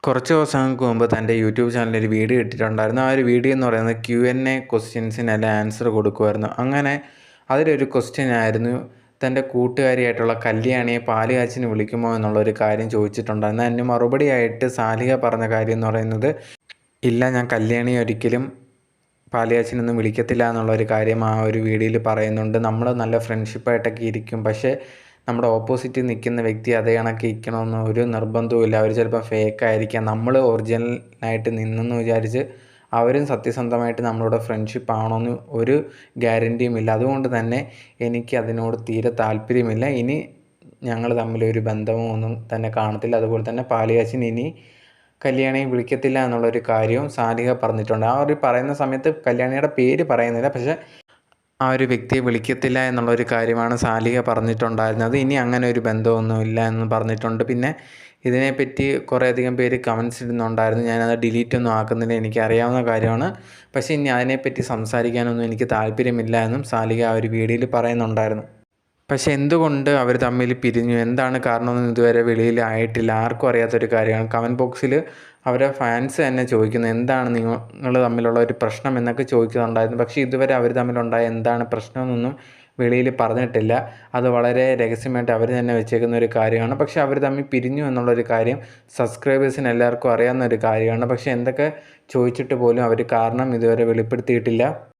കുറച്ച് ദിവസങ്ങൾക്ക് മുമ്പ് തൻ്റെ യൂട്യൂബ് ചാനലിൽ ഒരു വീഡിയോ ഇട്ടിട്ടുണ്ടായിരുന്നു. ആ ഒരു വീഡിയോ എന്ന് പറയുന്നത് Q&A ക്വസ്റ്റ്യൻസിനെല്ലാം ആൻസർ കൊടുക്കുമായിരുന്നു. അങ്ങനെ അതിലൊരു ക്വസ്റ്റ്യൻ ആയിരുന്നു, തൻ്റെ കൂട്ടുകാരിയായിട്ടുള്ള കല്യാണിയെ പാല് കാച്ചിന് വിളിക്കുമോ എന്നുള്ളൊരു കാര്യം ചോദിച്ചിട്ടുണ്ടായിരുന്നു. അതിന് മറുപടിയായിട്ട് സാലിഹ പറഞ്ഞ കാര്യം എന്ന് പറയുന്നത്, ഇല്ല, ഞാൻ കല്യാണിയെ ഒരിക്കലും പാല് കാച്ചിനൊന്നും വിളിക്കത്തില്ല എന്നുള്ളൊരു കാര്യം ആ ഒരു വീഡിയോയിൽ പറയുന്നുണ്ട്. നമ്മൾ നല്ല ഫ്രണ്ട്ഷിപ്പായിട്ടൊക്കെ ഇരിക്കും, പക്ഷേ നമ്മുടെ ഓപ്പോസിറ്റ് നിൽക്കുന്ന വ്യക്തി അതേ കണക്ക് ഇരിക്കണമെന്ന് ഒരു നിർബന്ധവുമില്ല. അവർ ചിലപ്പോൾ ഫേക്കായിരിക്കാം. നമ്മൾ ഒറിജിനലായിട്ട് നിന്നെന്ന് വിചാരിച്ച് അവരും സത്യസന്ധമായിട്ട് നമ്മളോട് ഫ്രണ്ട്ഷിപ്പ് ആണോയെന്ന് ഒരു ഗ്യാരൻറ്റിയുമില്ല. അതുകൊണ്ട് തന്നെ എനിക്ക് അതിനോട് തീരെ താല്പര്യമില്ല. ഇനി ഞങ്ങൾ തമ്മിലൊരു ബന്ധമോ ഒന്നും തന്നെ കാണത്തില്ല. അതുപോലെ തന്നെ പാല് കാച്ചിന് ഇനി കല്യാണിയെ വിളിക്കത്തില്ല എന്നുള്ളൊരു കാര്യവും സാലിഹ പറഞ്ഞിട്ടുണ്ട്. ആ ഒരു പറയുന്ന സമയത്ത് കല്യാണിയുടെ പേര് പറയുന്നില്ല, പക്ഷേ ആ ഒരു വ്യക്തിയെ വിളിക്കത്തില്ല എന്നുള്ളൊരു കാര്യമാണ് സാലിഹ പറഞ്ഞിട്ടുണ്ടായിരുന്നത്. ഇനി അങ്ങനെ ഒരു ബന്ധമൊന്നുമില്ല എന്ന് പറഞ്ഞിട്ടുണ്ട്. പിന്നെ ഇതിനെപ്പറ്റി കുറേയധികം പേര് കമൻറ്റ്സ് ഇടുന്നുണ്ടായിരുന്നു. ഞാനത് ഡിലീറ്റ് ഒന്നും ആക്കുന്നില്ല, എനിക്കറിയാവുന്ന കാര്യമാണ്. പക്ഷേ ഇനി അതിനെപ്പറ്റി സംസാരിക്കാനൊന്നും എനിക്ക് താല്പര്യമില്ല എന്നും സാലിഹ ആ ഒരു വീഡിയോയിൽ പറയുന്നുണ്ടായിരുന്നു. പക്ഷേ എന്തുകൊണ്ട് അവർ തമ്മിൽ പിരിഞ്ഞു, എന്താണ് കാരണമെന്ന് ഇതുവരെ വെളിയിലായിട്ടില്ല. ആർക്കും അറിയാത്തൊരു കാര്യമാണ്. കമൻറ്റ് ബോക്സിൽ അവരെ ഫാൻസ് തന്നെ ചോദിക്കുന്നു, എന്താണ് നിങ്ങൾ തമ്മിലുള്ള ഒരു പ്രശ്നം എന്നൊക്കെ ചോദിക്കുന്നുണ്ടായിരുന്നു. പക്ഷേ ഇതുവരെ അവർ തമ്മിലുണ്ടായ എന്താണ് പ്രശ്നമെന്നൊന്നും വെളിയിൽ പറഞ്ഞിട്ടില്ല. അത് വളരെ രഹസ്യമായിട്ട് അവർ തന്നെ വെച്ചേക്കുന്ന ഒരു കാര്യമാണ്. പക്ഷേ അവർ തമ്മിൽ പിരിഞ്ഞു എന്നുള്ളൊരു കാര്യം സബ്സ്ക്രൈബേഴ്സിന് എല്ലാവർക്കും അറിയാവുന്ന ഒരു കാര്യമാണ്. പക്ഷേ എന്തൊക്കെ ചോദിച്ചിട്ട് പോലും അവർ കാരണം ഇതുവരെ വെളിപ്പെടുത്തിയിട്ടില്ല.